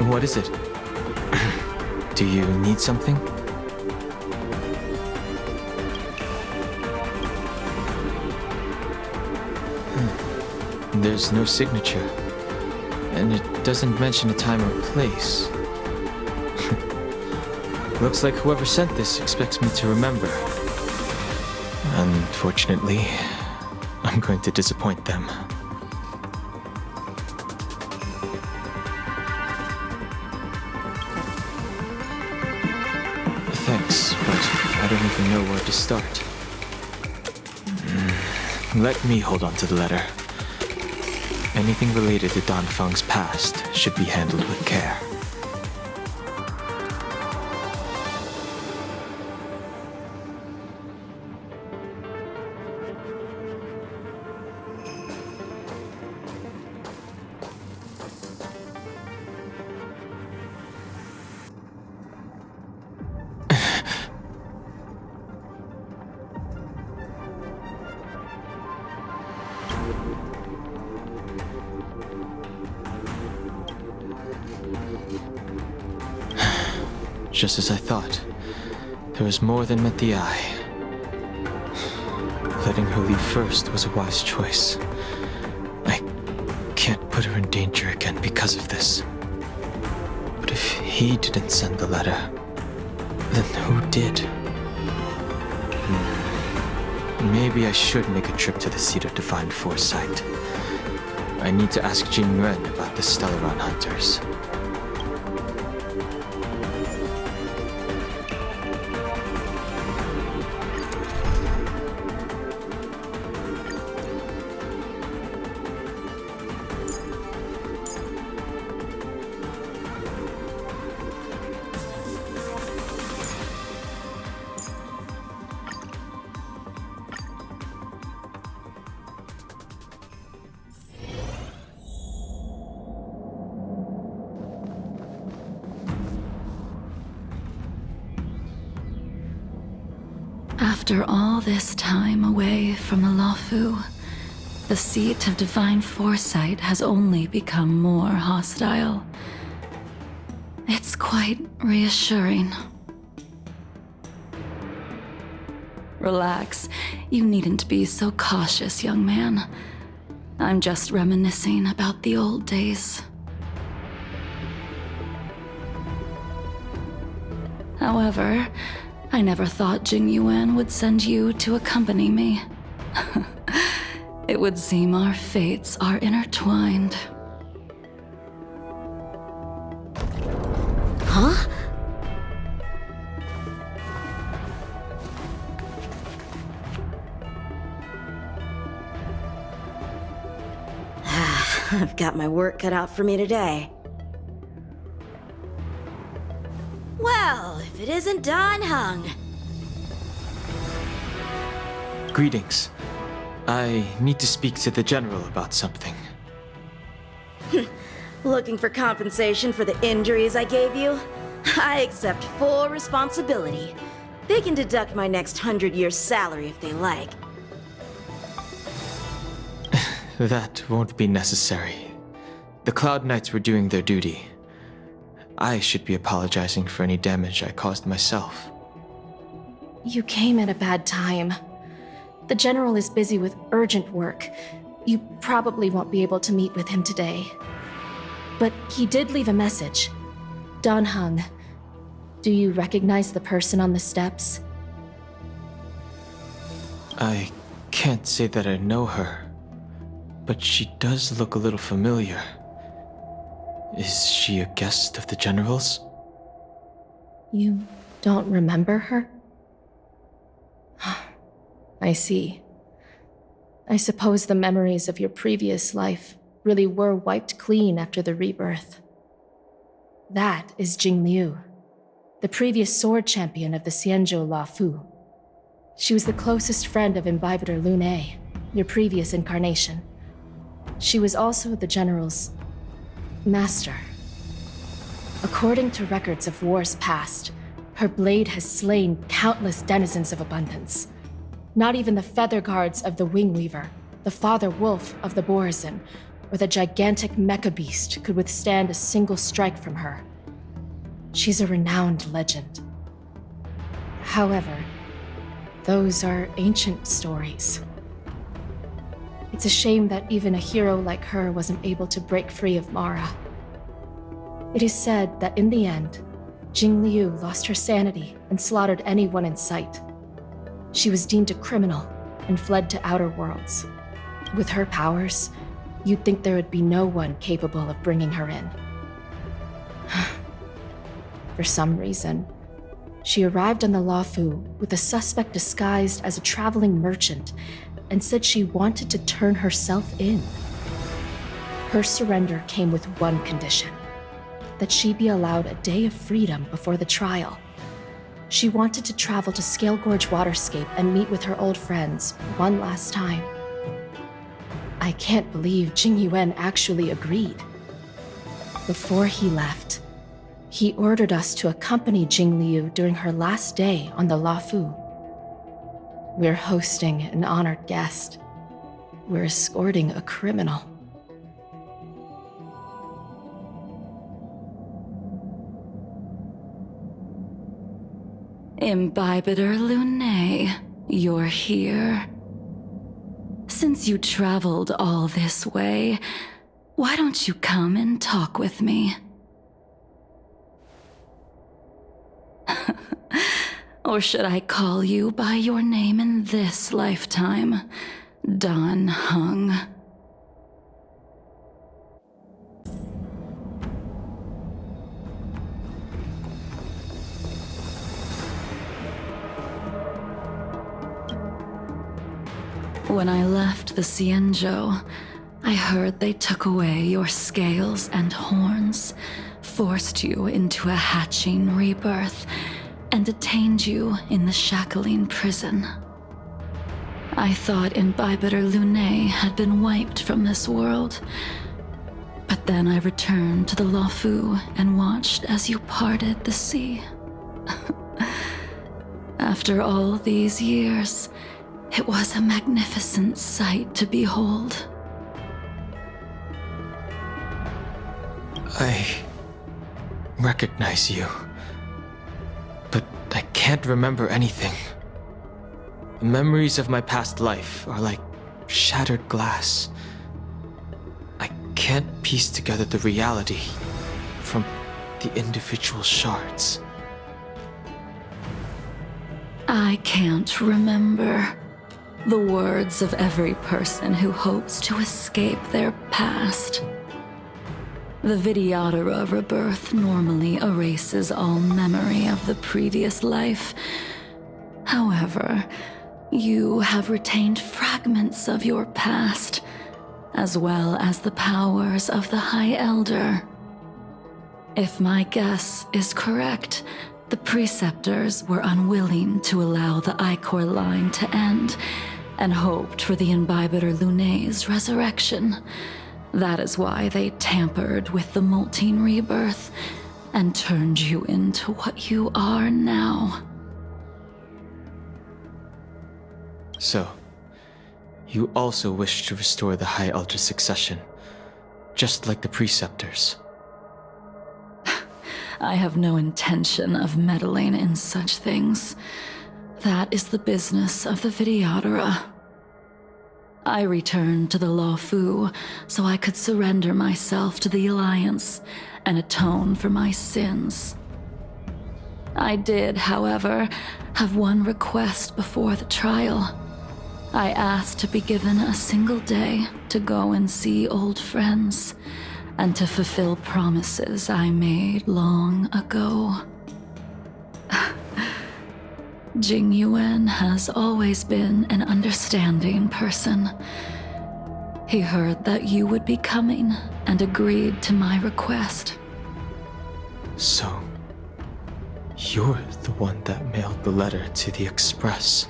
What is it? Do you need something? There's no signature, and it doesn't mention a time or place. Looks like whoever sent this expects me to remember. Unfortunately, I'm going to disappoint them. Thanks, but I don't even know where to start. Let me hold on to the letter. Anything related to Dan Feng's past should be handled with care. Just as I thought, there was more than met the eye. Letting her leave first was a wise choice. I can't put her in danger again because of this. But if he didn't send the letter, then who did? Maybe I should make a trip to the seat of divine foresight. I need to ask Jingliu about the Stellaron hunters. After all this time away from the Luofu, the seat of divine foresight has only become more hostile. It's quite reassuring. Relax. You needn't be so cautious, young man. I'm just reminiscing about the old days. However, I never thought Jingliu would send you to accompany me. It would seem our fates are intertwined. Huh? I've got my work cut out for me today. Well, if it isn't Dan Heng. Greetings. I need to speak to the General about something. Looking for compensation for the injuries I gave you? I accept full responsibility. They can deduct my next 100 years' salary if they like. That won't be necessary. The Cloud Knights were doing their duty. I should be apologizing for any damage I caused myself. You came at a bad time. The General is busy with urgent work. You probably won't be able to meet with him today. But he did leave a message. Dan Heng, do you recognize the person on the steps? I can't say that I know her, but she does look a little familiar. Is she a guest of the General's? You don't remember her? I see. I suppose the memories of your previous life really were wiped clean after the rebirth. That is Jingliu, the previous sword champion of the Xianzhou Luofu. She was the closest friend of Imbibitor Lune, your previous incarnation. She was also the General's master. According to records of wars past, her blade has slain countless denizens of abundance. Not even the feather guards of the Wingweaver, the father wolf of the Borazon, or the gigantic mecha beast could withstand a single strike from her. She's a renowned legend. However, those are ancient stories. It's a shame that even a hero like her wasn't able to break free of Mara. It is said that in the end, Jingliu lost her sanity and slaughtered anyone in sight. She was deemed a criminal and fled to outer worlds. With her powers, you'd think there would be no one capable of bringing her in. For some reason, she arrived on the Luofu with a suspect disguised as a traveling merchant and said she wanted to turn herself in. Her surrender came with one condition: that she be allowed a day of freedom before the trial. She wanted to travel to Scale Gorge Waterscape and meet with her old friends one last time. I can't believe Jing Yuan actually agreed. Before he left, he ordered us to accompany Jingliu during her last day on the Luofu. We're hosting an honored guest. We're escorting a criminal. Imbibitor Lunae, you're here. Since you traveled all this way, why don't you come and talk with me? Or should I call you by your name in this lifetime, Dan Heng? When I left the Xianzhou, I heard they took away your scales and horns, forced you into a hatching rebirth, and detained you in the Shackling prison. I thought Imbibitor Lunae had been wiped from this world, but then I returned to the Luofu and watched as you parted the sea. After all these years, it was a magnificent sight to behold. I recognize you, but I can't remember anything. The memories of my past life are like shattered glass. I can't piece together the reality from the individual shards. I can't remember the words of every person who hopes to escape their past. The Vidyadhara rebirth normally erases all memory of the previous life. However, you have retained fragments of your past, as well as the powers of the High Elder. If my guess is correct, the Preceptors were unwilling to allow the Ichor line to end, and hoped for the Imbibitor Lunae's resurrection. That is why they tampered with the molting rebirth and turned you into what you are now. So, you also wish to restore the High Elder succession, just like the Preceptors. I have no intention of meddling in such things. That is the business of the Vidyadhara. I returned to the Luofu so I could surrender myself to the Alliance and atone for my sins. I did, however, have one request before the trial. I asked to be given a single day to go and see old friends, and to fulfill promises I made long ago. Jing Yuan has always been an understanding person. He heard that you would be coming and agreed to my request. So, you're the one that mailed the letter to the Express.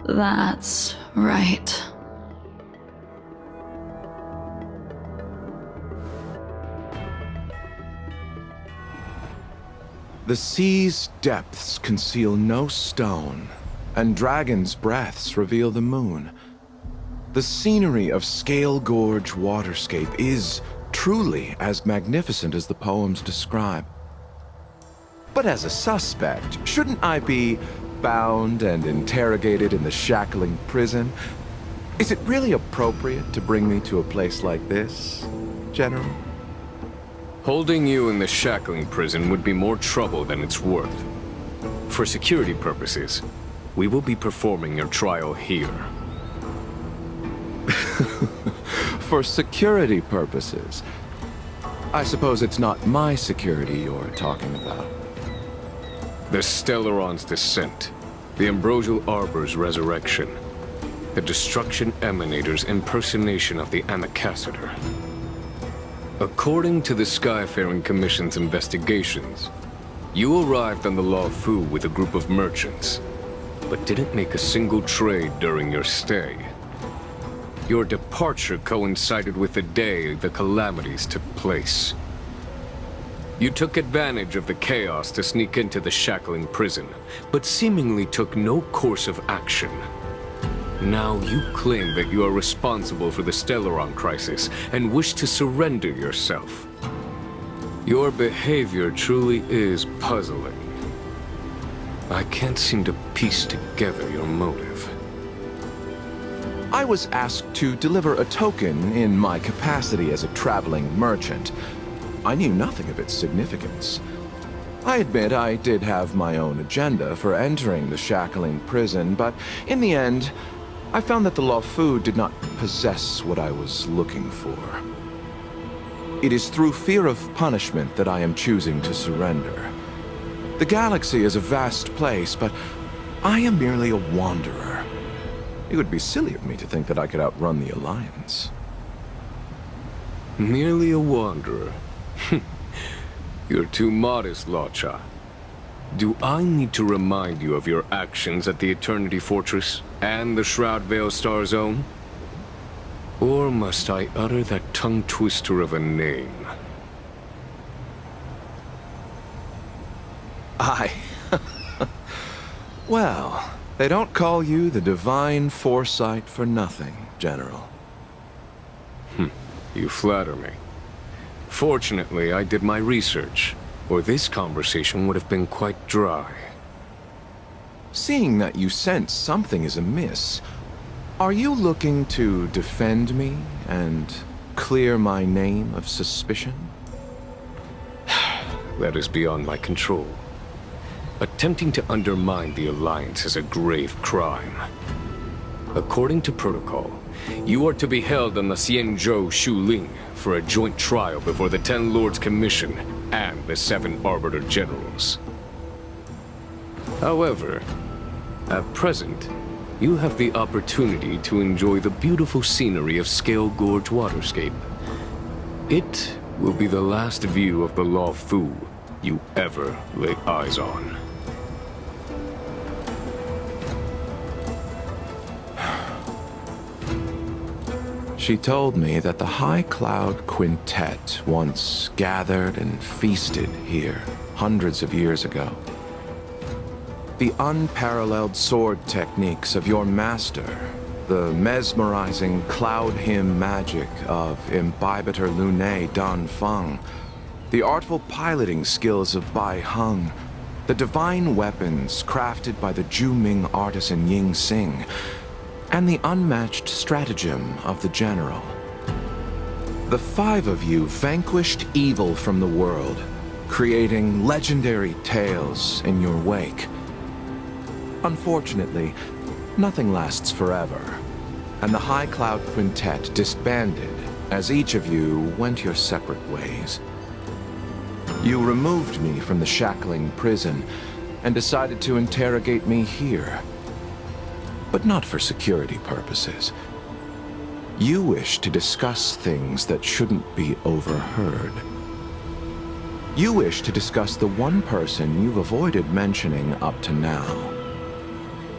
That's right. The sea's depths conceal no stone, and dragons' breaths reveal the moon. The scenery of Scale Gorge Waterscape is truly as magnificent as the poems describe. But as a suspect, shouldn't I be bound and interrogated in the shackling prison? Is it really appropriate to bring me to a place like this, General? Holding you in the shackling prison would be more trouble than it's worth. For security purposes, we will be performing your trial here. For security purposes? I suppose it's not my security you're talking about. The Stellaron's descent, the Ambrosial Arbor's resurrection, the Destruction Emanator's impersonation of the Amicassator. According to the Skyfaring Commission's investigations, you arrived on the Law Fu with a group of merchants, but didn't make a single trade during your stay. Your departure coincided with the day the calamities took place. You took advantage of the chaos to sneak into the shackling prison, but seemingly took no course of action. Now you claim that you are responsible for the Stellaron crisis and wish to surrender yourself. Your behavior truly is puzzling. I can't seem to piece together your motive. I was asked to deliver a token in my capacity as a traveling merchant. I knew nothing of its significance. I admit I did have my own agenda for entering the shackling prison, but in the end, I found that the Law Fu did not possess what I was looking for. It is through fear of punishment that I am choosing to surrender. The galaxy is a vast place, but I am merely a wanderer. It would be silly of me to think that I could outrun the Alliance. Merely a wanderer? You're too modest, Locha. Do I need to remind you of your actions at the Eternity Fortress and the Shroud Veil Star Zone? Or must I utter that tongue-twister of a name? Well, they don't call you the Divine Foresight for nothing, General. You flatter me. Fortunately, I did my research, or this conversation would have been quite dry. Seeing that you sense something is amiss, are you looking to defend me and clear my name of suspicion? That is beyond my control. Attempting to undermine the Alliance is a grave crime. According to protocol, you are to be held on the Xianzhou Shuling for a joint trial before the 10 Lords Commission and the 7 Arbiter Generals. However, at present, you have the opportunity to enjoy the beautiful scenery of Scale Gorge Waterscape. It will be the last view of the Law Fu you ever lay eyes on. She told me that the High Cloud Quintet once gathered and feasted here hundreds of years ago. The unparalleled sword techniques of your master, the mesmerizing cloud hymn magic of Imbibitor Lunae Dan Feng, the artful piloting skills of Bai Heng, the divine weapons crafted by the Juming artisan Ying Xing, and the unmatched stratagem of the General. The 5 of you vanquished evil from the world, creating legendary tales in your wake. Unfortunately, nothing lasts forever, and the High Cloud Quintet disbanded as each of you went your separate ways. You removed me from the shackling prison and decided to interrogate me here. But not for security purposes. You wish to discuss things that shouldn't be overheard. You wish to discuss the one person you've avoided mentioning up to now.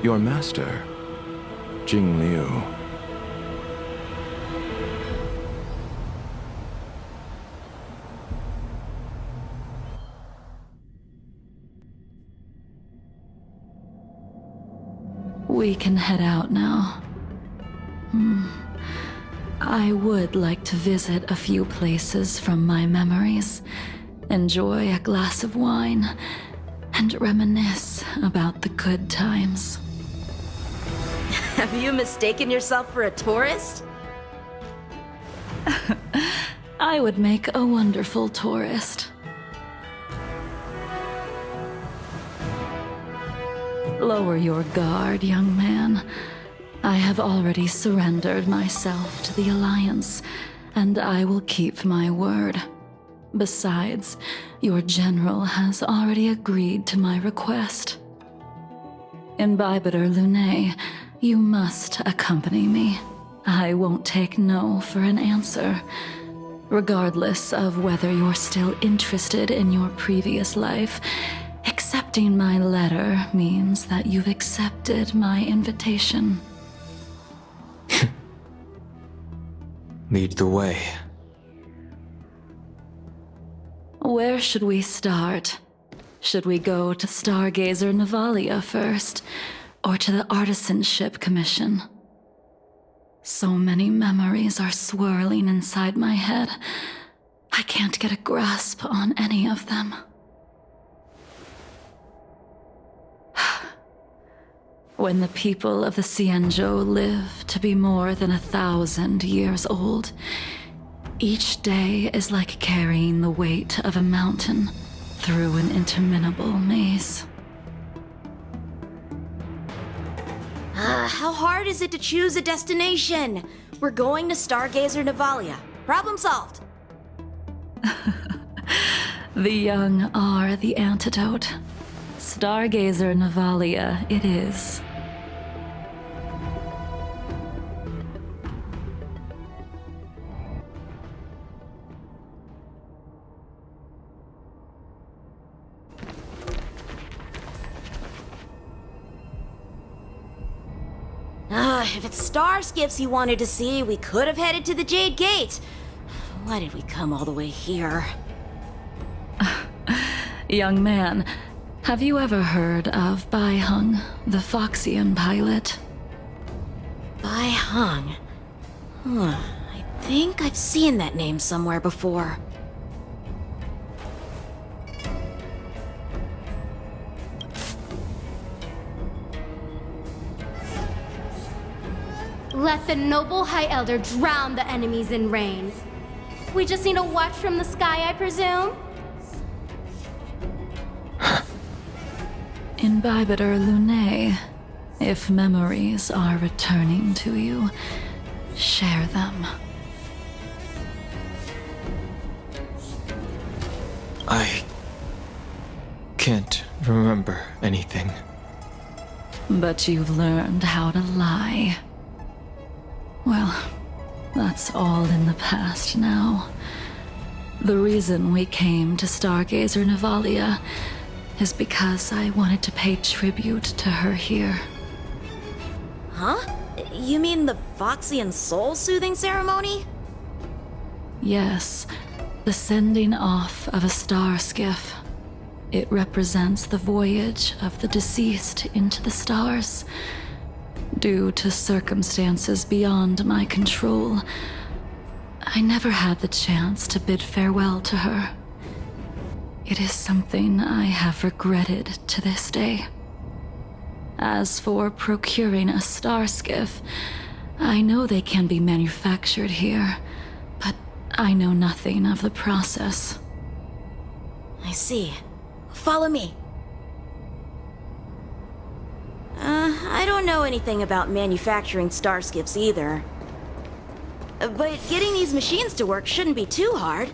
Your master, Jingliu. We can head out now. I would like to visit a few places from my memories, enjoy a glass of wine, and reminisce about the good times. Have you mistaken yourself for a tourist? I would make a wonderful tourist. Lower your guard, young man. I have already surrendered myself to the Alliance, and I will keep my word. Besides, your general has already agreed to my request. Imbibitor Lunae, you must accompany me. I won't take no for an answer, regardless of whether you're still interested in your previous life. Accepting my letter means that you've accepted my invitation. Lead the way. Where should we start? Should we go to Stargazer Navalia first, or to the Artisanship Commission? So many memories are swirling inside my head. I can't get a grasp on any of them. When the people of the Xianzhou live to be more than 1,000 years old, each day is like carrying the weight of a mountain through an interminable maze. How hard is it to choose a destination? We're going to Stargazer Navalia. Problem solved. The young are the antidote. Stargazer Navalia it is. If it's star skiffs you wanted to see, we could have headed to the Jade Gate. Why did we come all the way here? Young man, have you ever heard of Bai Hung, the Foxian pilot? Bai Hung. I think I've seen that name somewhere before. Let the noble High Elder drown the enemies in rain. We just need a watch from the sky, I presume? Imbibitor Lunae, if memories are returning to you, share them. I can't remember anything. But you've learned how to lie. Well, that's all in the past now. The reason we came to Stargazer Navalia is because I wanted to pay tribute to her here. Huh? You mean the Foxian soul-soothing ceremony? Yes, the sending off of a star skiff. It represents the voyage of the deceased into the stars. Due to circumstances beyond my control, I never had the chance to bid farewell to her. It is something I have regretted to this day. As for procuring a star skiff, I know they can be manufactured here, but I know nothing of the process. I see. Follow me. I don't know anything about manufacturing star skiffs either. But getting these machines to work shouldn't be too hard.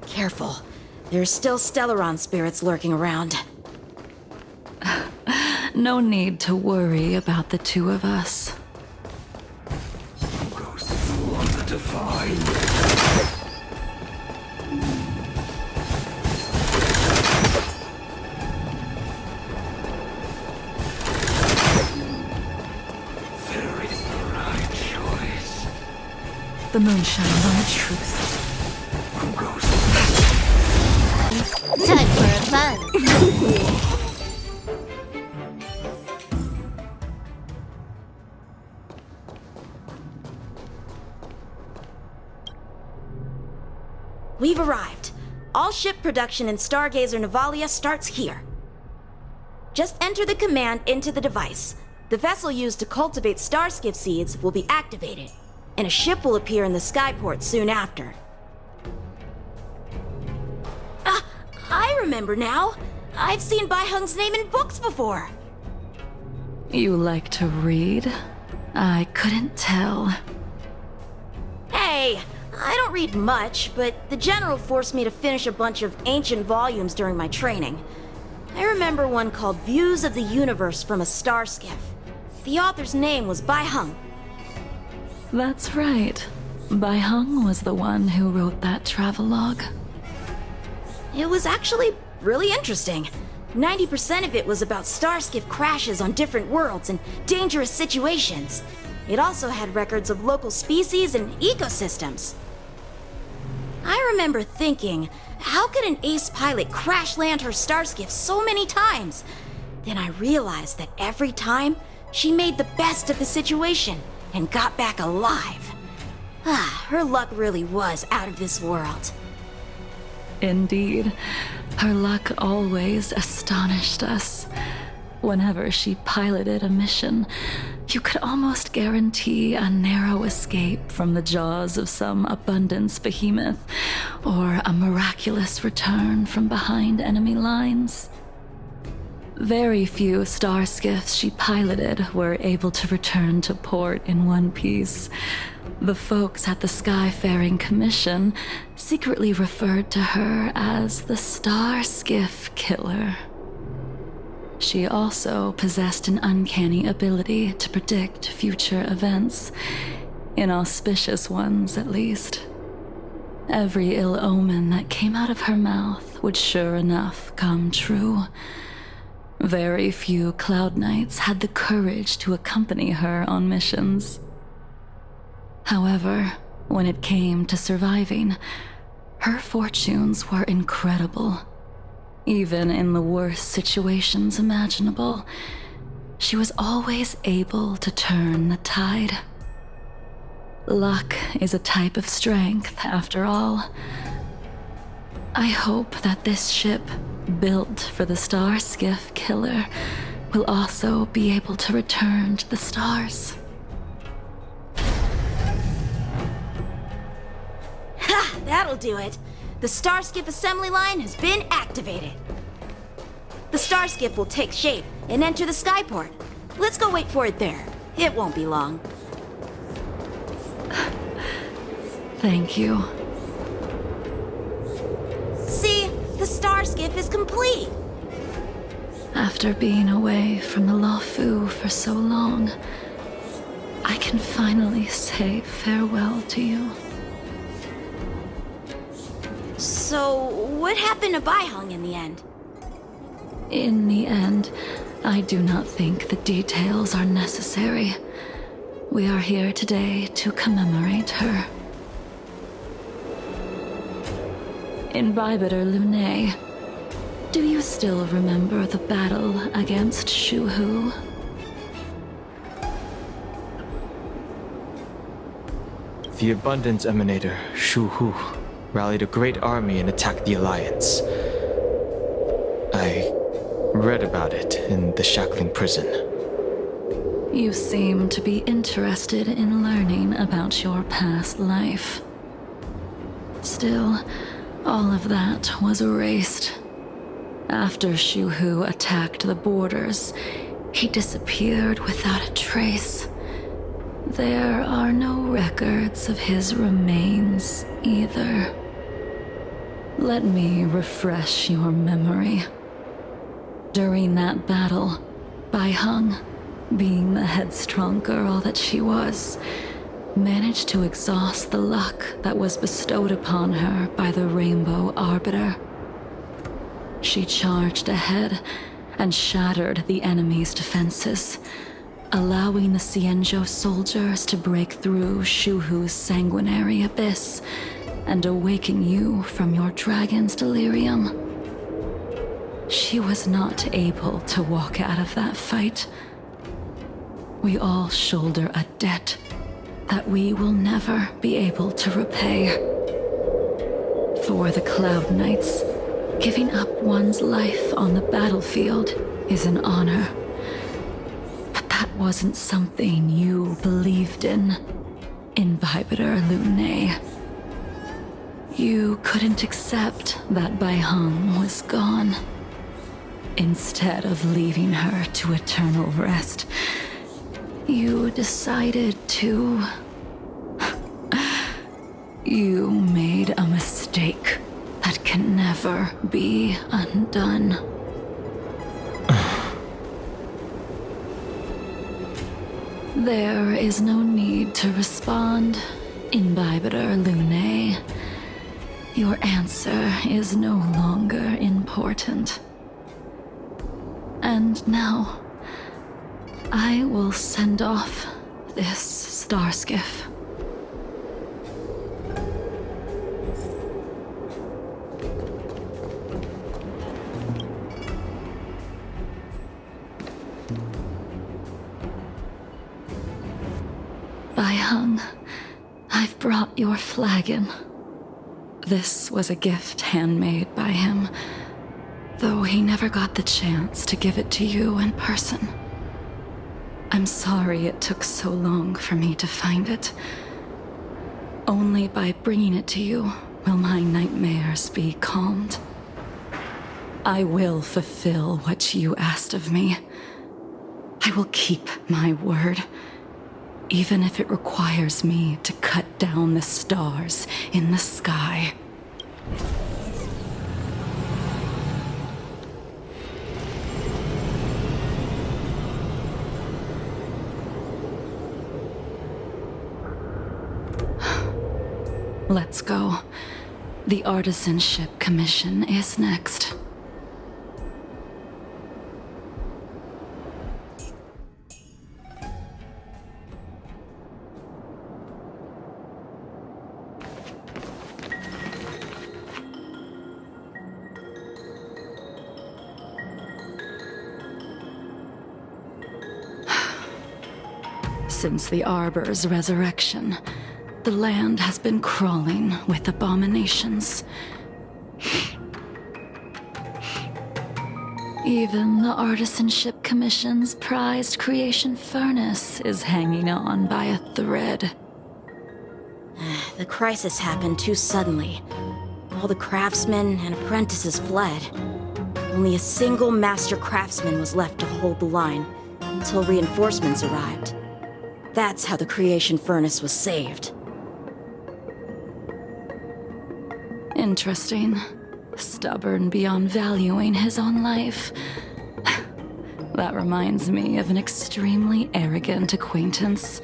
Careful. There's still Stellaron spirits lurking around. No need to worry about the two of us. Goes through on the divine. Very right choice. The moonshine on the truth. Who goes? Time for a buzz. We've arrived. All ship production in Stargazer Navalia starts here. Just enter the command into the device. The vessel used to cultivate starskiff seeds will be activated, and a ship will appear in the skyport soon after. Ah, I remember now. I've seen Bai Hung's name in books before. You like to read? I couldn't tell. Hey, I don't read much, but the General forced me to finish a bunch of ancient volumes during my training. I remember one called Views of the Universe from a Starskiff. The author's name was Bai Hung. That's right. Bai Hung was the one who wrote that travelogue. It was actually really interesting. 90% of it was about starskiff crashes on different worlds and dangerous situations. It also had records of local species and ecosystems. I remember thinking, how could an ace pilot crash land her starskiff so many times? Then I realized that every time, she made the best of the situation and got back alive. Her luck really was out of this world. Indeed. Her luck always astonished us. Whenever she piloted a mission, you could almost guarantee a narrow escape from the jaws of some abundance behemoth, or a miraculous return from behind enemy lines. Very few starskiffs she piloted were able to return to port in one piece. The folks at the Skyfaring Commission secretly referred to her as the Starskiff Killer. She also possessed an uncanny ability to predict future events, inauspicious ones at least. Every ill omen that came out of her mouth would sure enough come true. Very few Cloud Knights had the courage to accompany her on missions. However, when it came to surviving, her fortunes were incredible. Even in the worst situations imaginable, she was always able to turn the tide. Luck is a type of strength, after all. I hope that this ship, built for the Starskiff Killer, will also be able to return to the stars. Ha! That'll do it. The Starskiff assembly line has been activated. The Starskiff will take shape and enter the skyport. Let's go wait for it there. It won't be long. Thank you. See? The Starskiff is complete. After being away from the Luofu for so long, I can finally say farewell to you. So, what happened to Bai Hung in the end? In the end, I do not think the details are necessary. We are here today to commemorate her. Imbibitor Lunae, do you still remember the battle against Shuhu? The Abundance Emanator, Shuhu, rallied a great army and attacked the Alliance. I read about it in the Shackling prison. You seem to be interested in learning about your past life. Still, all of that was erased. After Shuhu attacked the borders, he disappeared without a trace. There are no records of his remains either. Let me refresh your memory. During that battle, Bai Hung, being the headstrong girl that she was, managed to exhaust the luck that was bestowed upon her by the Rainbow Arbiter. She charged ahead and shattered the enemy's defenses, allowing the Xianzhou soldiers to break through Shuhu's sanguinary abyss and awaken you from your dragon's delirium. She was not able to walk out of that fight. We all shoulder a debt that we will never be able to repay. for the Cloud Knights, giving up one's life on the battlefield is an honor. But that wasn't something you believed in, Invibitor Lunae. You couldn't accept that Bai Heng was gone. Instead of leaving her to eternal rest, you decided to... You made a mistake that can never be undone. There is no need to respond, Invibitor Lunae. Your answer is no longer important. And now, I will send off this star skiff. Bai Heng, I've brought your flagon. This was a gift handmade by him, though he never got the chance to give it to you in person. I'm sorry it took so long for me to find it. Only by bringing it to you will my nightmares be calmed. I will fulfill what you asked of me. I will keep my word, even if it requires me to cut down the stars in the sky. Let's go. The Artisanship Commission is next. Since the Arbor's resurrection, the land has been crawling with abominations. Even the Artisanship Commission's prized creation furnace is hanging on by a thread. The crisis happened too suddenly. All the craftsmen and apprentices fled. Only a single master craftsman was left to hold the line until reinforcements arrived. That's how the creation furnace was saved. Interesting. Stubborn beyond valuing his own life. That reminds me of an extremely arrogant acquaintance.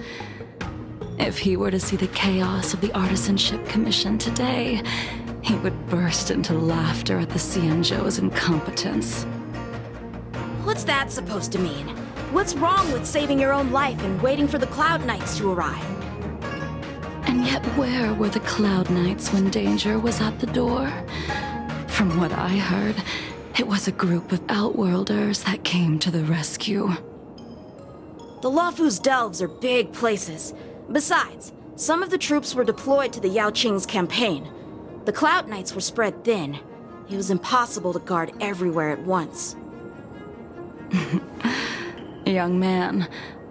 If he were to see the chaos of the Artisanship Commission today, he would burst into laughter at the Xianzhou's incompetence. What's that supposed to mean? What's wrong with saving your own life and waiting for the Cloud Knights to arrive? And yet where were the Cloud Knights when danger was at the door? From what I heard, it was a group of Outworlders that came to the rescue. The Luofu's delves are big places. Besides, some of the troops were deployed to the Yaoqing's campaign. The Cloud Knights were spread thin. It was impossible to guard everywhere at once. Young man,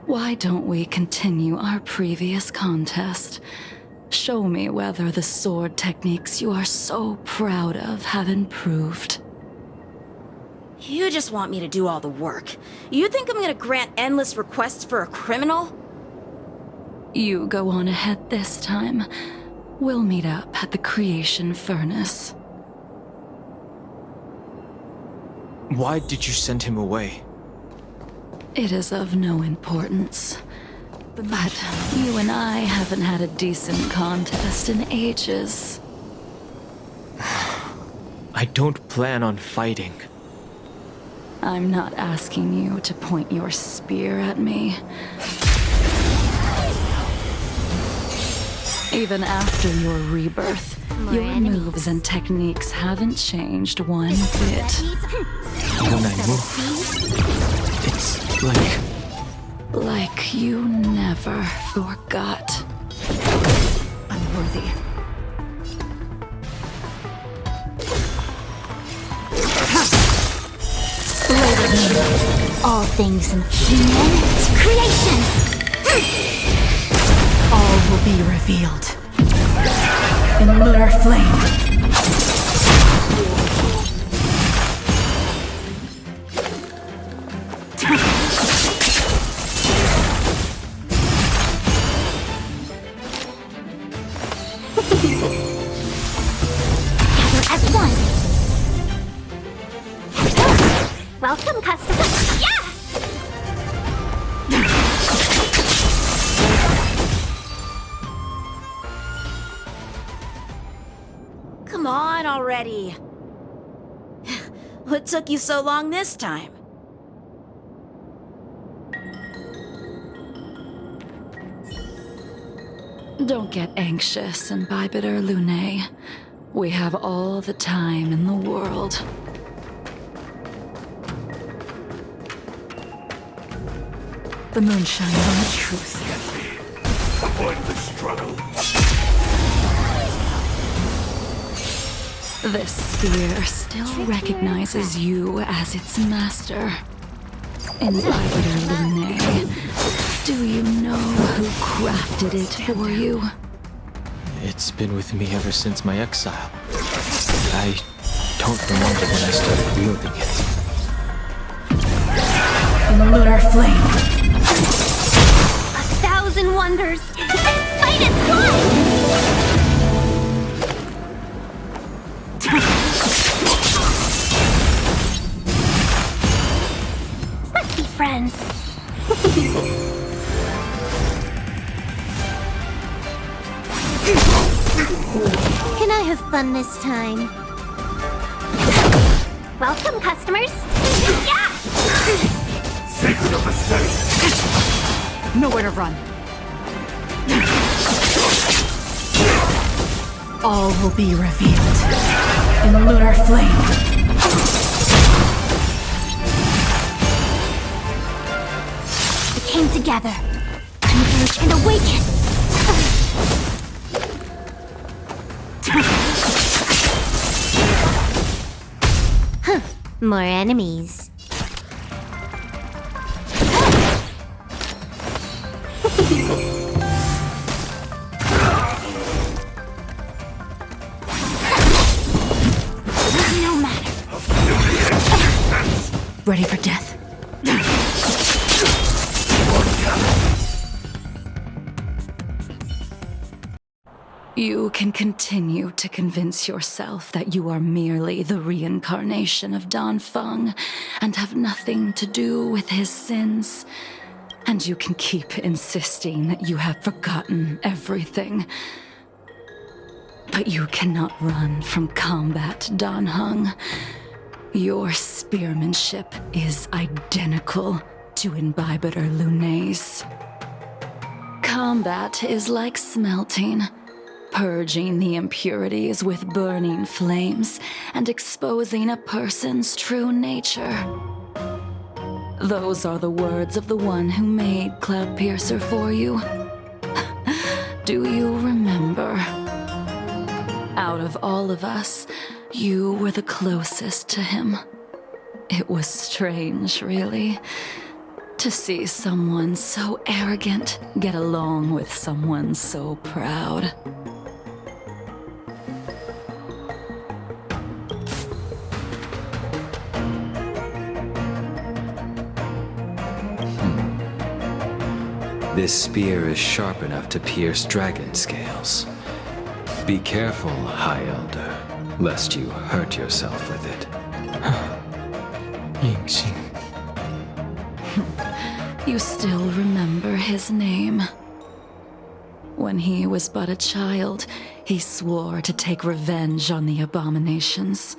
why don't we continue our previous contest? Show me whether the sword techniques you are so proud of have improved. You just want me to do all the work. You think I'm gonna grant endless requests for a criminal? You go on ahead this time. We'll meet up at the creation furnace. Why did you send him away? It is of no importance. But you and I haven't had a decent contest in ages. I don't plan on fighting. I'm not asking you to point your spear at me. Even after your rebirth, your moves and techniques haven't changed one bit. When I move, it's like... Like you never forgot. Unworthy. things in human creations. All will be revealed in lunar flame. Gather as one. Welcome, customer. Yeah! Come on already. What took you so long this time? Don't get anxious, Imbibitor Lunae. We have all the time in the world. The moon shines on the truth. Avoid the struggle. This sphere still recognizes you as its master. Imbibitor Lunae, do you know who crafted it for you? It's been with me ever since my exile. I don't remember when I started wielding it. In lunar flame. 1,000 wonders, and fight as one! Let's be friends. Can I have fun this time? Welcome, customers. Yeah! Sacred of the safe. Nowhere to run. All will be revealed in lunar flame. We came together. Converge and awaken. Huh. More enemies. No matter. Ready for death? You can continue to convince yourself that you are merely the reincarnation of Dan Feng and have nothing to do with his sins. And you can keep insisting that you have forgotten everything. But you cannot run from combat, Dan Heng. Your spearmanship is identical to Imbibitor Lunae's. Combat is like smelting, purging the impurities with burning flames and exposing a person's true nature. Those are the words of the one who made Cloudpiercer for you. Do you remember? Out of all of us, you were the closest to him. It was strange, really, to see someone so arrogant get along with someone so proud. This spear is sharp enough to pierce dragon scales. Be careful, High Elder, lest you hurt yourself with it. Yingxing. You still remember his name. When he was but a child, he swore to take revenge on the abominations.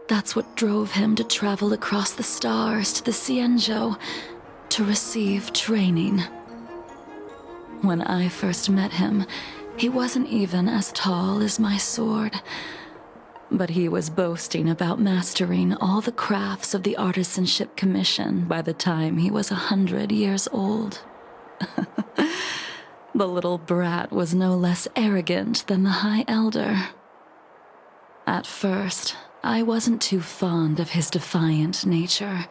That's what drove him to travel across the stars to the Xianzhou to receive training. When I first met him, he wasn't even as tall as my sword. But he was boasting about mastering all the crafts of the Artisanship Commission by the time he was 100 years old. The little brat was no less arrogant than the High Elder. At first, I wasn't too fond of his defiant nature,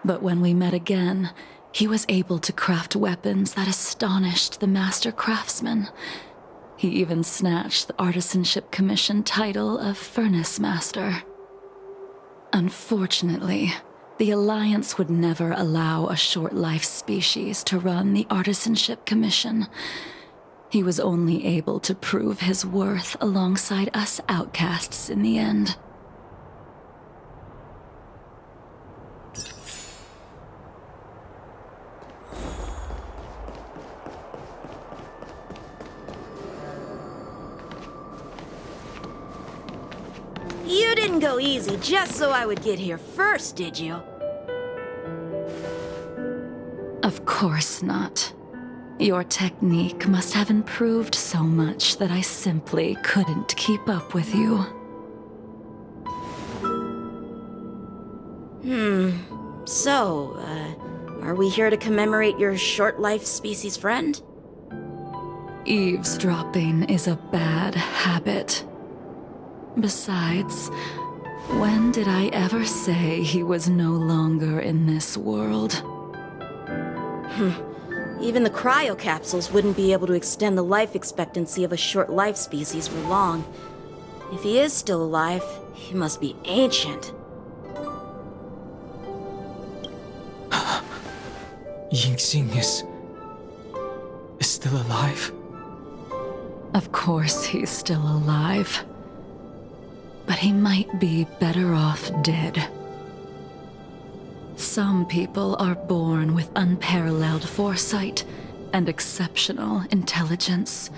But when we met again, he was able to craft weapons that astonished the master craftsman. He even snatched the artisanship commission title of Furnace Master. Unfortunately, the Alliance would never allow a short-life species to run the artisanship commission. He was only able to prove his worth alongside us outcasts in the end. You didn't go easy just so I would get here first, did you? Of course not. Your technique must have improved so much that I simply couldn't keep up with you. So, are we here to commemorate your short-life species friend? Eavesdropping is a bad habit. Besides, when did I ever say he was no longer in this world? Even the cryocapsules wouldn't be able to extend the life expectancy of a short-life species for long. If he is still alive, he must be ancient. Yingxing is still alive? Of course he's still alive. But he might be better off dead. Some people are born with unparalleled foresight and exceptional intelligence,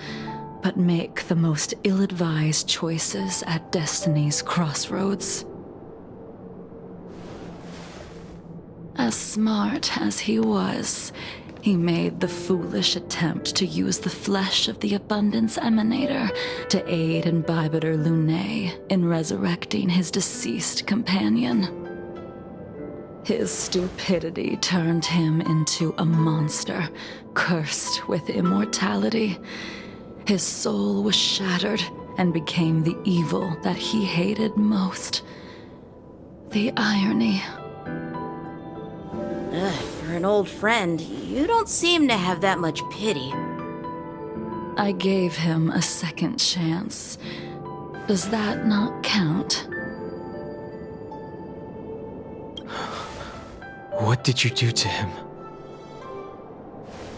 but make the most ill-advised choices at destiny's crossroads. As smart as he was, he made the foolish attempt to use the flesh of the Abundance Emanator to aid in Bibiter Lunae in resurrecting his deceased companion. His stupidity turned him into a monster, cursed with immortality. His soul was shattered and became the evil that he hated most. The irony. For an old friend, you don't seem to have that much pity. I gave him a second chance. Does that not count? What did you do to him?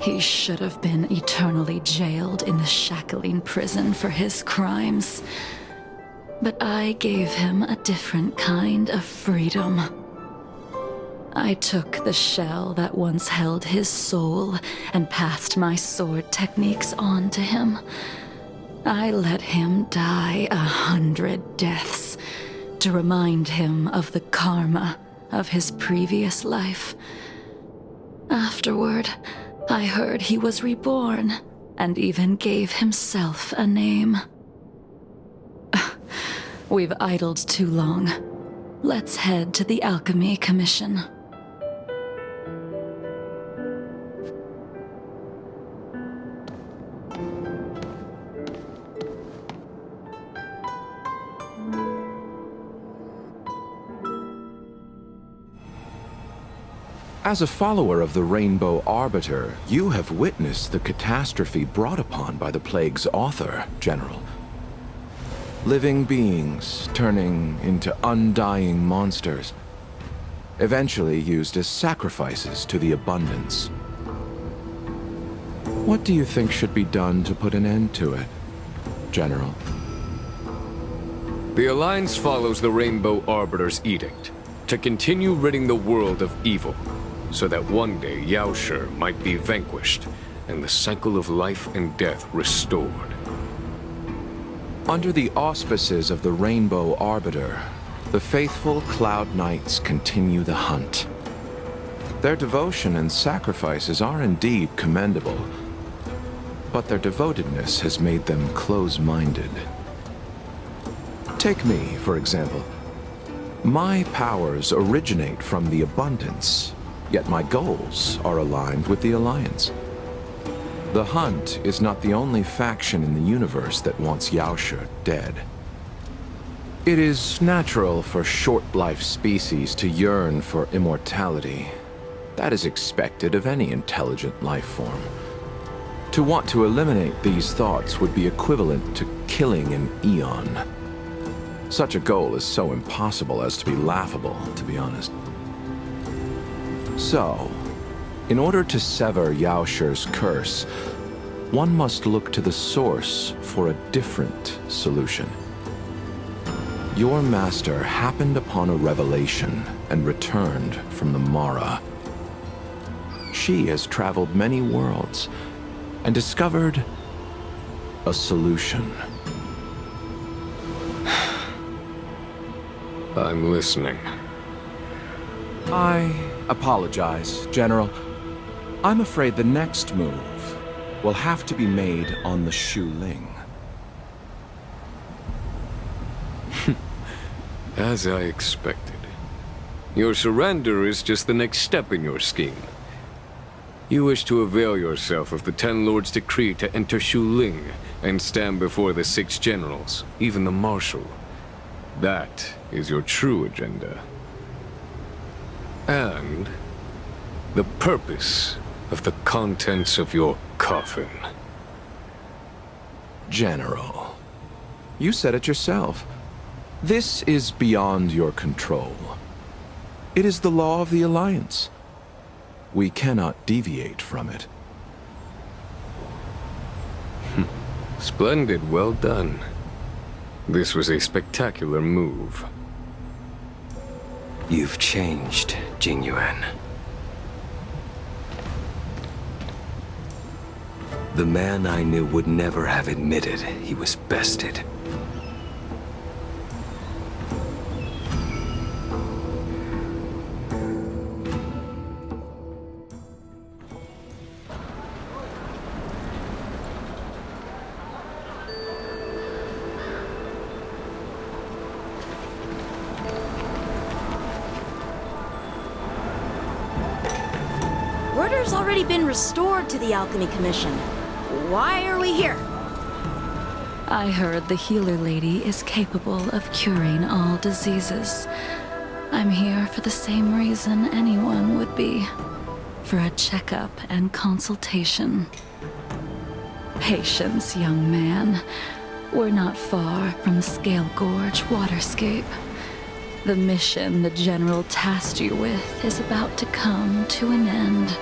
He should have been eternally jailed in the shackling prison for his crimes. But I gave him a different kind of freedom. I took the shell that once held his soul and passed my sword techniques on to him. I let him die 100 deaths to remind him of the karma of his previous life. Afterward, I heard he was reborn and even gave himself a name. We've idled too long. Let's head to the Alchemy Commission. As a follower of the Rainbow Arbiter, you have witnessed the catastrophe brought upon by the plague's author, General. Living beings turning into undying monsters, eventually used as sacrifices to the Abundance. What do you think should be done to put an end to it, General? The Alliance follows the Rainbow Arbiter's edict to continue ridding the world of evil, so that one day Yaoshi might be vanquished and the cycle of life and death restored. Under the auspices of the Rainbow Arbiter, the faithful Cloud Knights continue the hunt. Their devotion and sacrifices are indeed commendable, but their devotedness has made them close-minded. Take me, for example. My powers originate from the Abundance, yet my goals are aligned with the Alliance. The Hunt is not the only faction in the universe that wants Yaoshi dead. It is natural for short-life species to yearn for immortality. That is expected of any intelligent life form. To want to eliminate these thoughts would be equivalent to killing an eon. Such a goal is so impossible as to be laughable, to be honest. So, in order to sever Yaosher's curse, one must look to the source for a different solution. Your master happened upon a revelation and returned from the Mara. She has traveled many worlds and discovered a solution. I'm listening. I apologize, General. I'm afraid the next move will have to be made on the Shu Ling. As I expected. Your surrender is just the next step in your scheme. You wish to avail yourself of the Ten Lords' decree to enter Shu Ling and stand before the 6 generals, even the Marshal. That is your true agenda. And the purpose of the contents of your coffin. General, you said it yourself. This is beyond your control. It is the law of the Alliance. We cannot deviate from it. Splendid, well done. This was a spectacular move. You've changed, Jingyuan. The man I knew would never have admitted he was bested. Order's already been restored to the Alchemy Commission. Why are we here? I heard the healer lady is capable of curing all diseases. I'm here for the same reason anyone would be. For a checkup and consultation. Patience, young man. We're not far from Scale Gorge waterscape. The mission the General tasked you with is about to come to an end.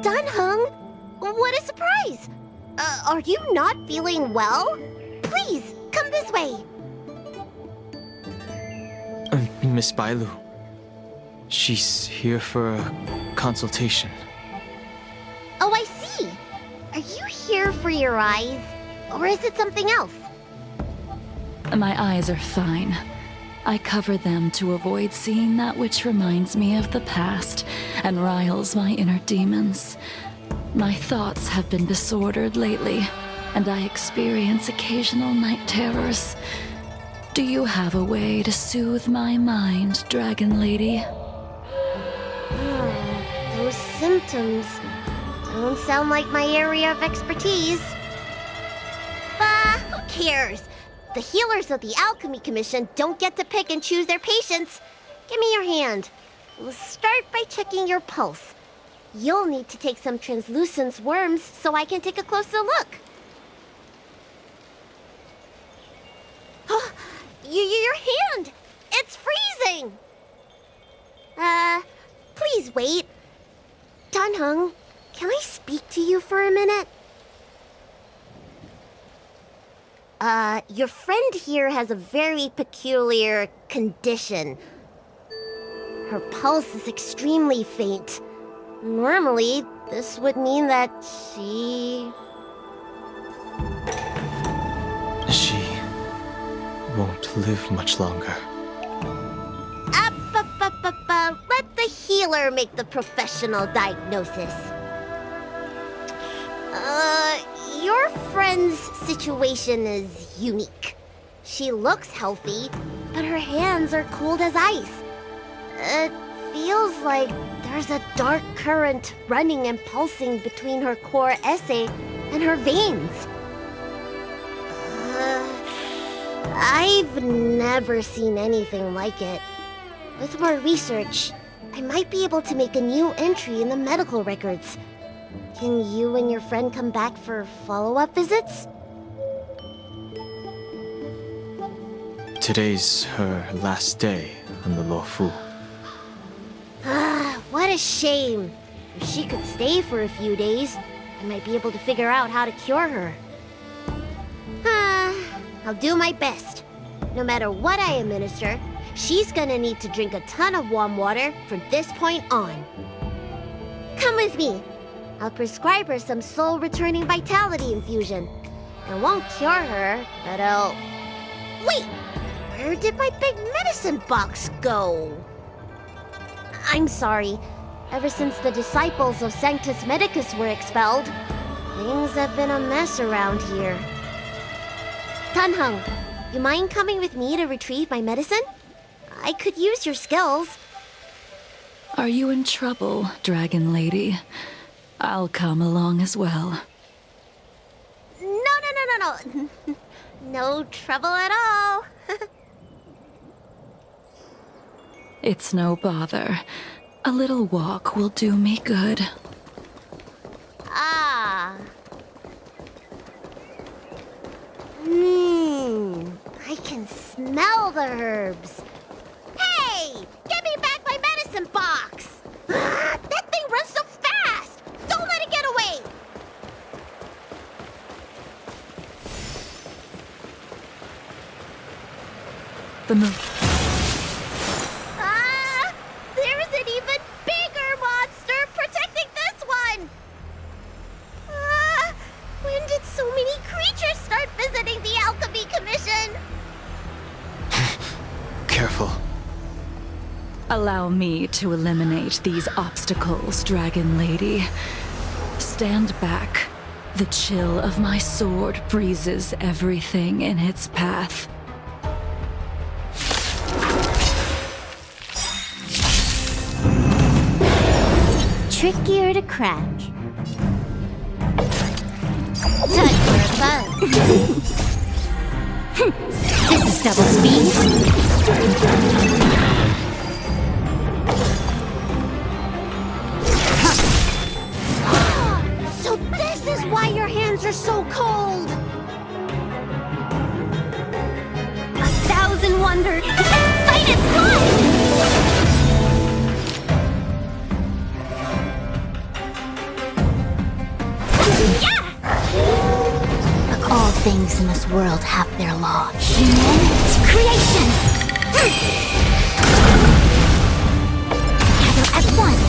Dunhung, what a surprise! Are you not feeling well? Please, come this way. Miss Bailu. She's here for a consultation. Oh, I see. Are you here for your eyes? Or is it something else? My eyes are fine. I cover them to avoid seeing that which reminds me of the past and riles my inner demons. My thoughts have been disordered lately, and I experience occasional night terrors. Do you have a way to soothe my mind, Dragon Lady? Those symptoms don't sound like my area of expertise. Who cares? The healers of the Alchemy Commission don't get to pick and choose their patients. Give me your hand. We'll start by checking your pulse. You'll need to take some translucent worms so I can take a closer look. Your hand! It's freezing! Please wait. Dunhung, can I speak to you for a minute? Your friend here has a very peculiar condition. Her pulse is extremely faint. Normally, this would mean that she won't live much longer. Let the healer make the professional diagnosis. Your friend's situation is unique. She looks healthy, but her hands are cold as ice. feels like there's a dark current running and pulsing between her core essay and her veins. I've never seen anything like it. With more research, I might be able to make a new entry in the medical records. Can you and your friend come back for follow-up visits? Today's her last day on the Luofu. What a shame. If she could stay for a few days, I might be able to figure out how to cure her. I'll do my best. No matter what I administer, she's gonna need to drink a ton of warm water from this point on. Come with me. I'll prescribe her some soul-returning vitality infusion. I won't cure her, but I'll... Wait! Where did my big medicine box go? I'm sorry. Ever since the disciples of Sanctus Medicus were expelled, things have been a mess around here. Tanheng, you mind coming with me to retrieve my medicine? I could use your skills. Are you in trouble, Dragon Lady? I'll come along as well. No. No trouble at all. It's no bother. A little walk will do me good. I can smell the herbs. Hey! Give me back my medicine box! That thing runs so fast! Don't let it get away! The moon. There's an even bigger monster protecting this one! When did so many creatures start visiting the Alchemy Commission? Careful. Allow me to eliminate these obstacles, Dragon Lady. Stand back. The chill of my sword breezes everything in its path. Trickier to crack. Time for a buzz. This is double speed. So this is why your hands are so cold. 1,000 wonders. Fight its blood! All things in this world have their law. Human creations! Together as one!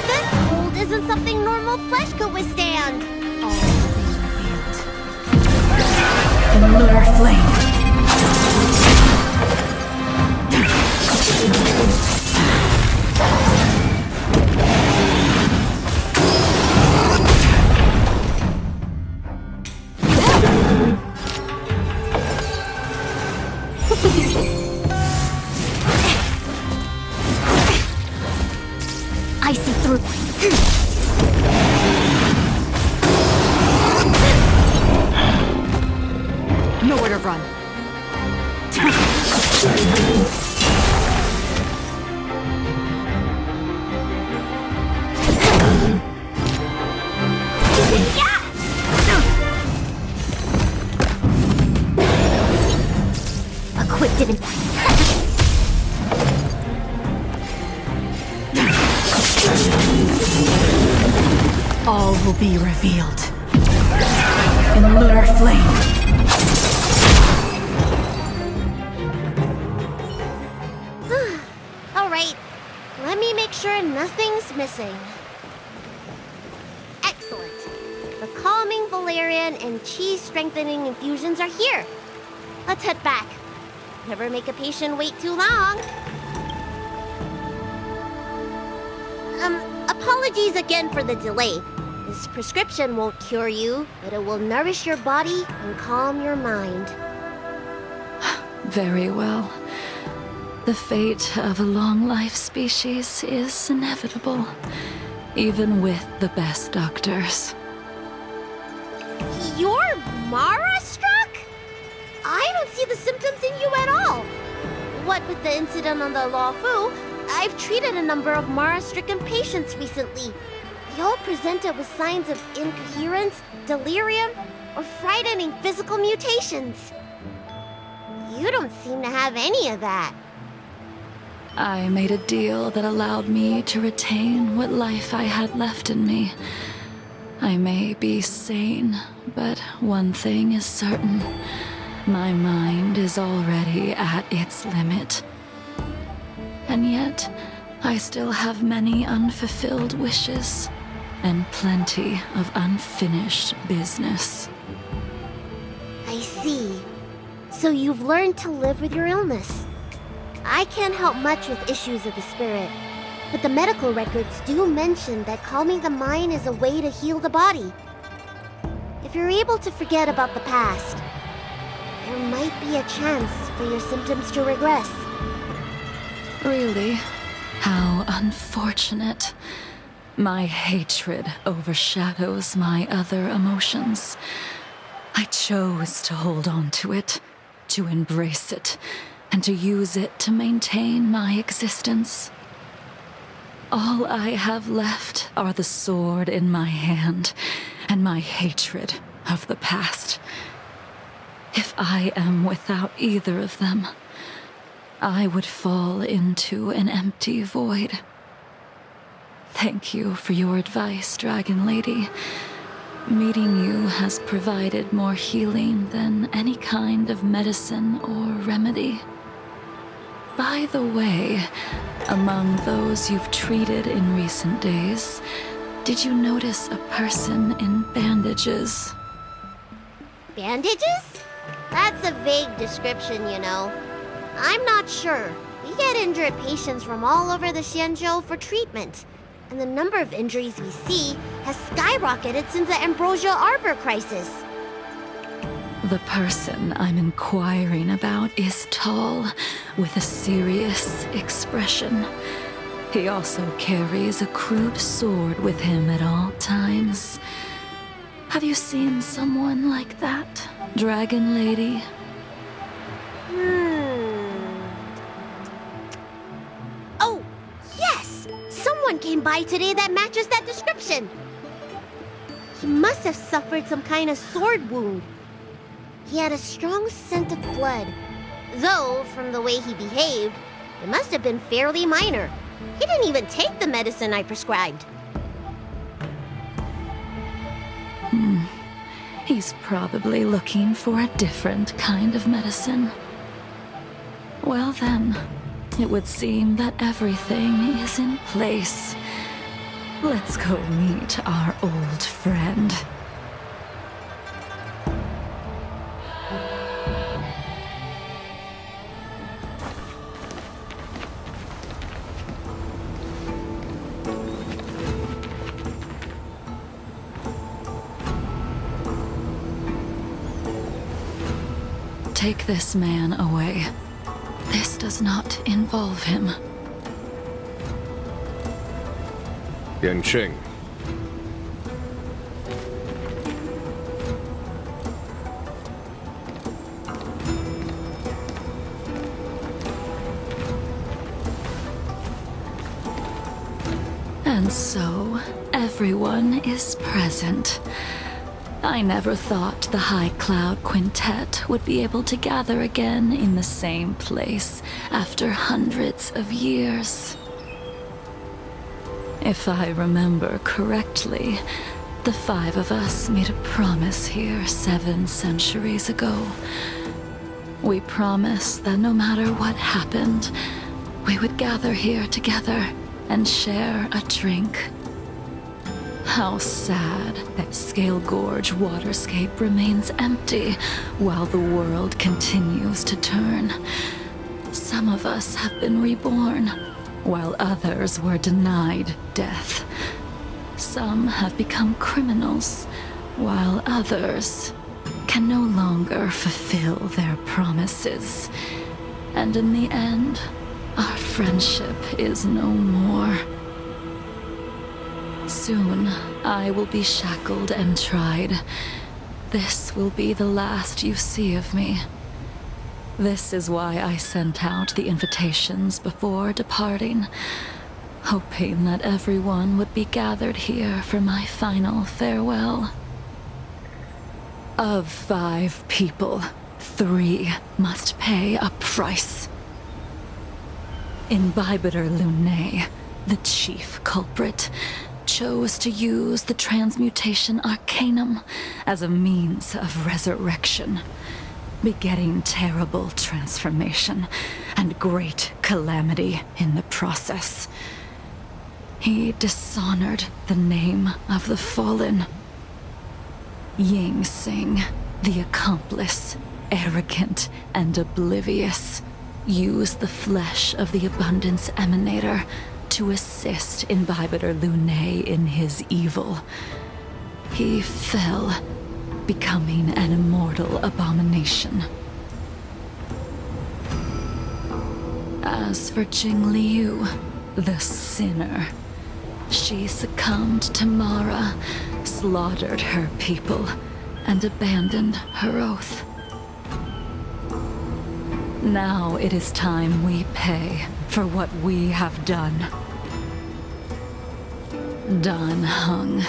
This cold isn't something normal flesh could withstand. All will be revealed. In lunar flame. I see through. Nowhere to run. A quick didn't. All will be revealed. In lunar flame. All right, let me make sure nothing's missing. Excellent. The calming valerian and chi strengthening infusions are here. Let's head back. Never make a patient wait too long. Apologies again for the delay. This prescription won't cure you, but it will nourish your body and calm your mind. Very well. The fate of a long-life species is inevitable, even with the best doctors. You're Mara-struck? I don't see the symptoms in you at all. What with the incident on the Law Fu, I've treated a number of Mara-stricken patients recently. They all presented with signs of incoherence, delirium, or frightening physical mutations. You don't seem to have any of that. I made a deal that allowed me to retain what life I had left in me. I may be sane, but one thing is certain. My mind is already at its limit. And yet, I still have many unfulfilled wishes, and plenty of unfinished business. I see. So you've learned to live with your illness. I can't help much with issues of the spirit, but the medical records do mention that calming the mind is a way to heal the body. If you're able to forget about the past, there might be a chance for your symptoms to regress. Really? How unfortunate. My hatred overshadows my other emotions. I chose to hold on to it, to embrace it, and to use it to maintain my existence. All I have left are the sword in my hand and my hatred of the past. If I am without either of them, I would fall into an empty void. Thank you for your advice, Dragon Lady. Meeting you has provided more healing than any kind of medicine or remedy. By the way, among those you've treated in recent days, did you notice a person in bandages? Bandages? That's a vague description, you know. I'm not sure. We get injured patients from all over the Xianzhou for treatment, and the number of injuries we see has skyrocketed since the Ambrosia Arbor crisis. The person I'm inquiring about is tall, with a serious expression. He also carries a crude sword with him at all times. Have you seen someone like that, Dragon Lady? Oh, yes! Someone came by today that matches that description. He must have suffered some kind of sword wound. He had a strong scent of blood, though from the way he behaved, it must have been fairly minor. He didn't even take the medicine I prescribed. He's probably looking for a different kind of medicine. Well then, it would seem that everything is in place. Let's go meet our old friend. Take this man away. This does not involve him. Yanqing. And so, everyone is present. I never thought the High Cloud Quintet would be able to gather again in the same place after hundreds of years. If I remember correctly, the five of us made a promise here 7 centuries ago. We promised that no matter what happened, we would gather here together and share a drink. How sad that Scale Gorge waterscape remains empty while the world continues to turn. Some of us have been reborn, while others were denied death. Some have become criminals, while others can no longer fulfill their promises. And in the end, our friendship is no more. Soon, I will be shackled and tried. This will be the last you see of me. This is why I sent out the invitations before departing, hoping that everyone would be gathered here for my final farewell. Of 5 people, 3 must pay a price. Imbibitor Lunae, the chief culprit, chose to use the transmutation arcanum as a means of resurrection, begetting terrible transformation and great calamity in the process. He dishonored the name of the fallen. Ying Sing, the accomplice, arrogant and oblivious, used the flesh of the Abundance Emanator to assist Imbibitor Lunae in his evil. He fell, becoming an immortal abomination. As for Jingliu, the sinner, she succumbed to Mara, slaughtered her people, and abandoned her oath. Now it is time we pay for what we have done. Dan Heng,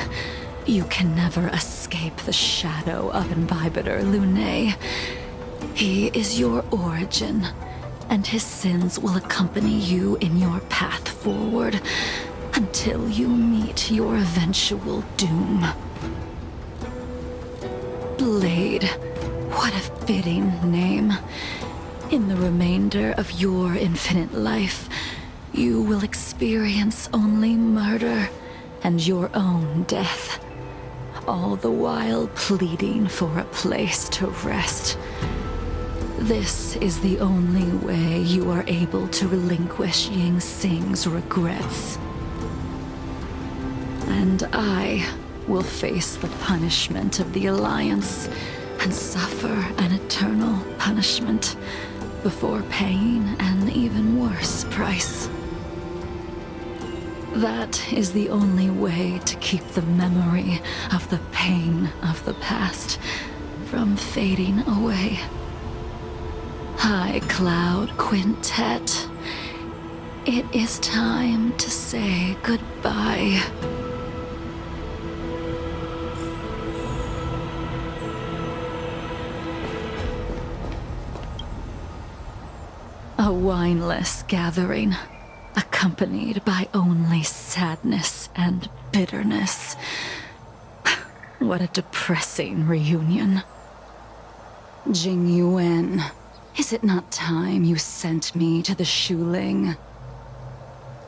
you can never escape the shadow of Imbibitor Lunae. He is your origin, and his sins will accompany you in your path forward until you meet your eventual doom. Blade, what a fitting name. In the remainder of your infinite life, you will experience only murder and your own death, all the while pleading for a place to rest. This is the only way you are able to relinquish Ying Sing's regrets. And I will face the punishment of the Alliance and suffer an eternal punishment before paying an even worse price. That is the only way to keep the memory of the pain of the past from fading away. High Cloud Quintet, it is time to say goodbye. A wineless gathering, accompanied by only sadness and bitterness. What a depressing reunion. Jingyuan, is it not time you sent me to the Shuling?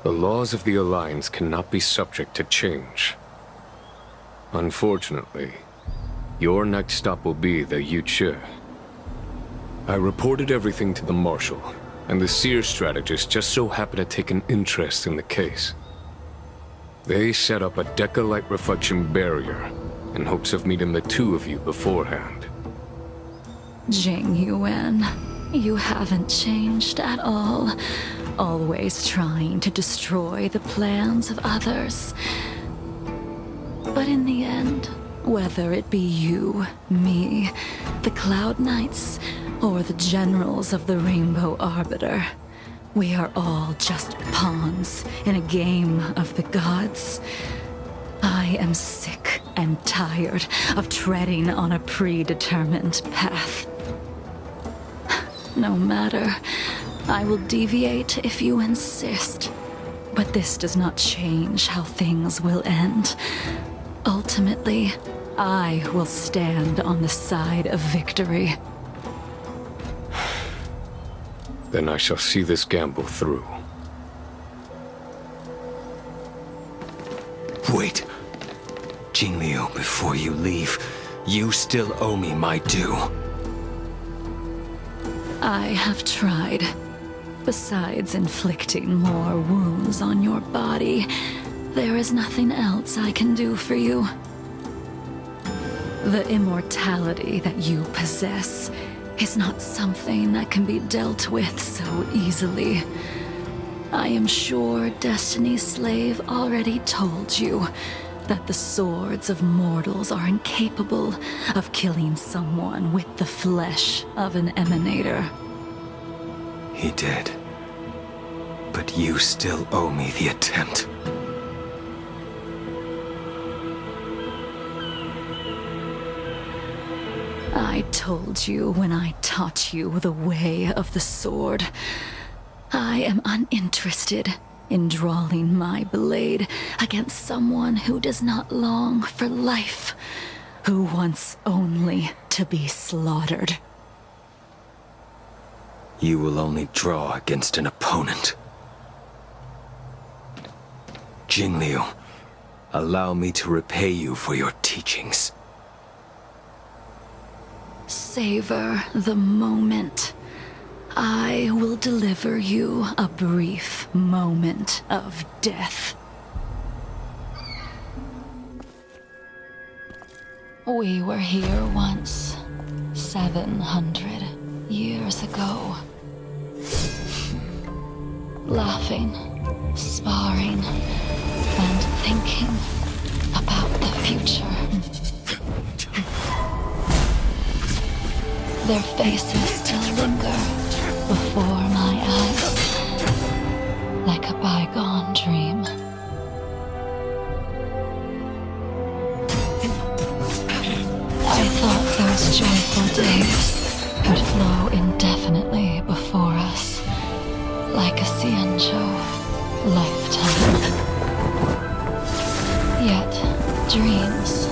The laws of the Alliance cannot be subject to change. Unfortunately, your next stop will be the Yuchi. I reported everything to the Marshal, and the Seer strategist just so happened to take an interest in the case. They set up a Deca-light reflection barrier in hopes of meeting the 2 of you beforehand. Jingyuan, you haven't changed at all. Always trying to destroy the plans of others. But in the end, whether it be you, me, the Cloud Knights, or the generals of the Rainbow Arbiter, we are all just pawns in a game of the gods. I am sick and tired of treading on a predetermined path. No matter, I will deviate if you insist. But this does not change how things will end. Ultimately, I will stand on the side of victory. Then I shall see this gamble through. Wait. Jingliu, before you leave, you still owe me my due. I have tried. Besides inflicting more wounds on your body, there is nothing else I can do for you. The immortality that you possess is not something that can be dealt with so easily. I am sure Destiny's slave already told you that the swords of mortals are incapable of killing someone with the flesh of an emanator. He did. But you still owe me the attempt. I told you when I taught you the way of the sword. I am uninterested in drawing my blade against someone who does not long for life, who wants only to be slaughtered. You will only draw against an opponent. Jingliu, allow me to repay you for your teachings. Savor the moment. I will deliver you a brief moment of death. We were here once, 700 years ago. Laughing, sparring, and thinking about the future. Their faces still linger before my eyes, like a bygone dream. I thought those joyful days would flow indefinitely before us, like a Ciancho lifetime. Yet, dreams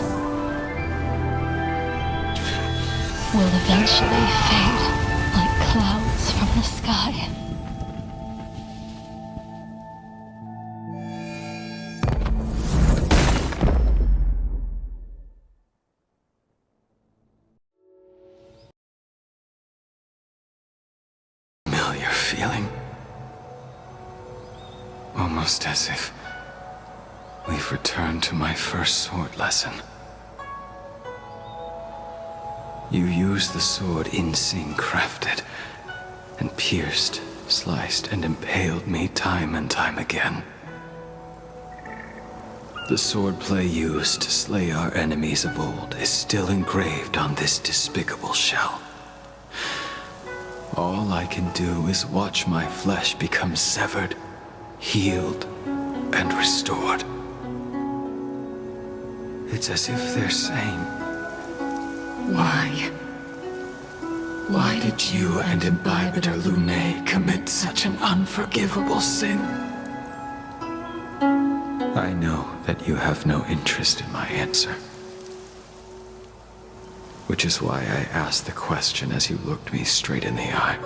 will eventually fade like clouds from the sky. Familiar feeling. Almost as if we've returned to my first sword lesson. You used the sword Insing crafted, and pierced, sliced, and impaled me time and time again. The swordplay used to slay our enemies of old is still engraved on this despicable shell. All I can do is watch my flesh become severed, healed, and restored. It's as if they're saying, Why? Why did you and Imbibitor Lunae commit such an unforgivable sin? I know that you have no interest in my answer. Which is why I asked the question as you looked me straight in the eye.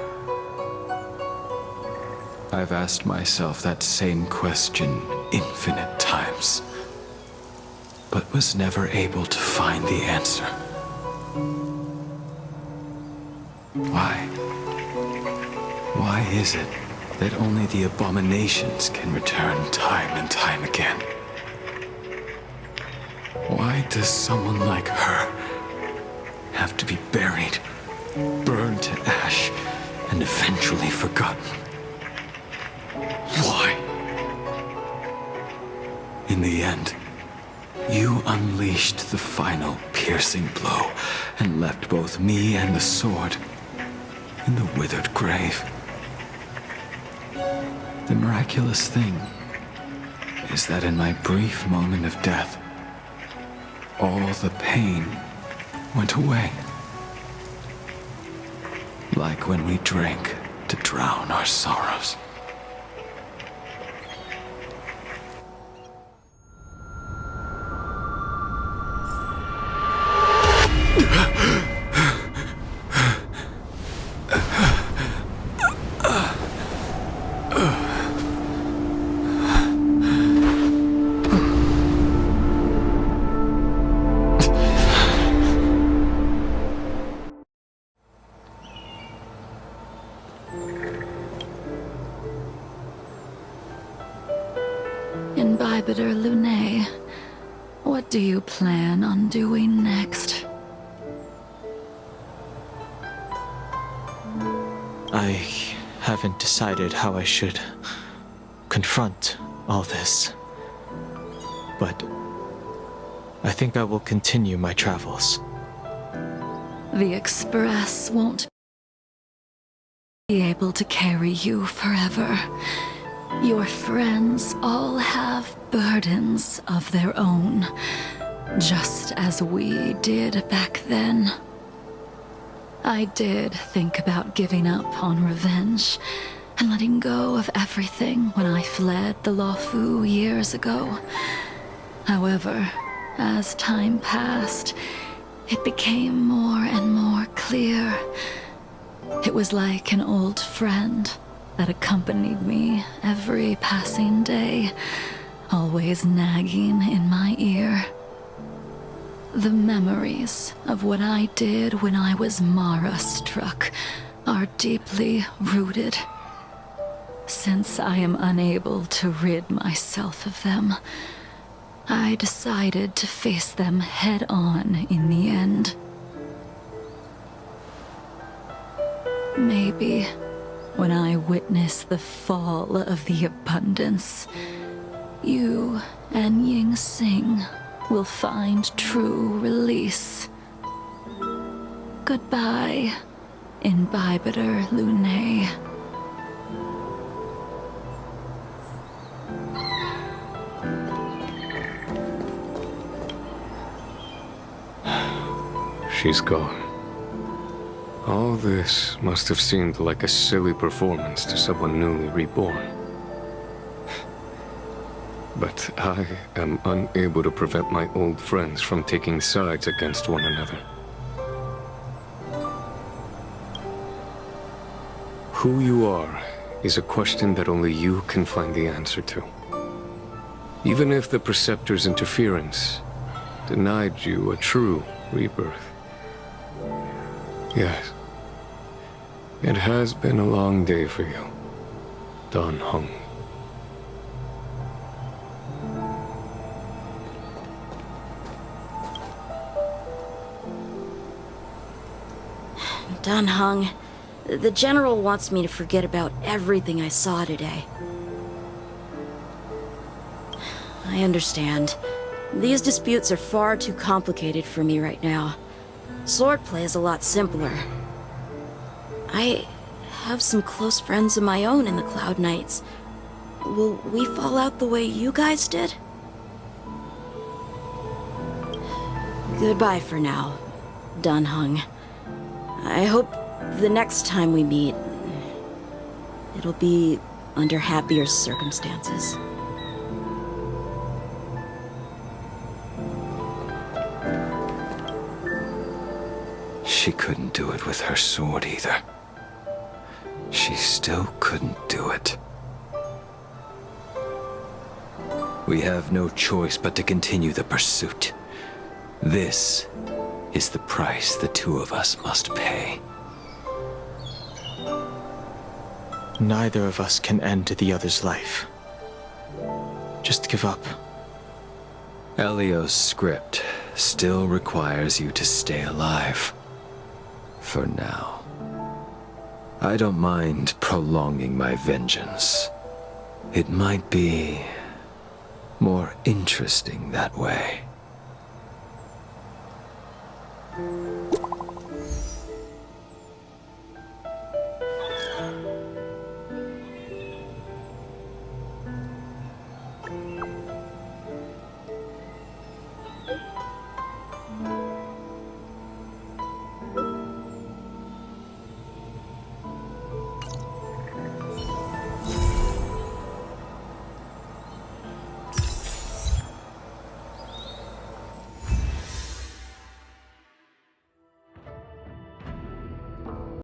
I've asked myself that same question infinite times, but was never able to find the answer. Why? Why is it that only the abominations can return time and time again? Why does someone like her have to be buried, burned to ash, and eventually forgotten? Why? In the end, you unleashed the final piercing blow and left both me and the sword in the withered grave. The miraculous thing is that in my brief moment of death, all the pain went away. Like when we drank to drown our sorrows. Imbibiter Lunae, what do you plan on doing next? I haven't decided how I should confront all this. But I think I will continue my travels. The Express won't be able to carry you forever. Your friends all have burdens of their own, just as we did back then. I did think about giving up on revenge and letting go of everything when I fled the Luofu years ago. However, as time passed, it became more and more clear. It was like an old friend that accompanied me every passing day, always nagging in my ear. The memories of what I did when I was Mara-struck are deeply rooted. Since I am unable to rid myself of them, I decided to face them head-on in the end. Maybe when I witness the fall of the abundance, you and Ying Sing will find true release. Goodbye, Imbibiter Lunae. She's gone. All this must have seemed like a silly performance to someone newly reborn. But I am unable to prevent my old friends from taking sides against one another. Who you are is a question that only you can find the answer to. Even if the Preceptor's interference denied you a true rebirth. Yes. It has been a long day for you, Dan Heng. Dan Heng, the General wants me to forget about everything I saw today. I understand. These disputes are far too complicated for me right now. Swordplay is a lot simpler. I have some close friends of my own in the Cloud Knights. Will we fall out the way you guys did? Goodbye for now, Dan Heng. I hope the next time we meet, it'll be under happier circumstances. She couldn't do it with her sword either. She still couldn't do it. We have no choice but to continue the pursuit. This is the price the two of us must pay. Neither of us can end the other's life. Just give up. Elio's script still requires you to stay alive. For now. I don't mind prolonging my vengeance. It might be more interesting that way.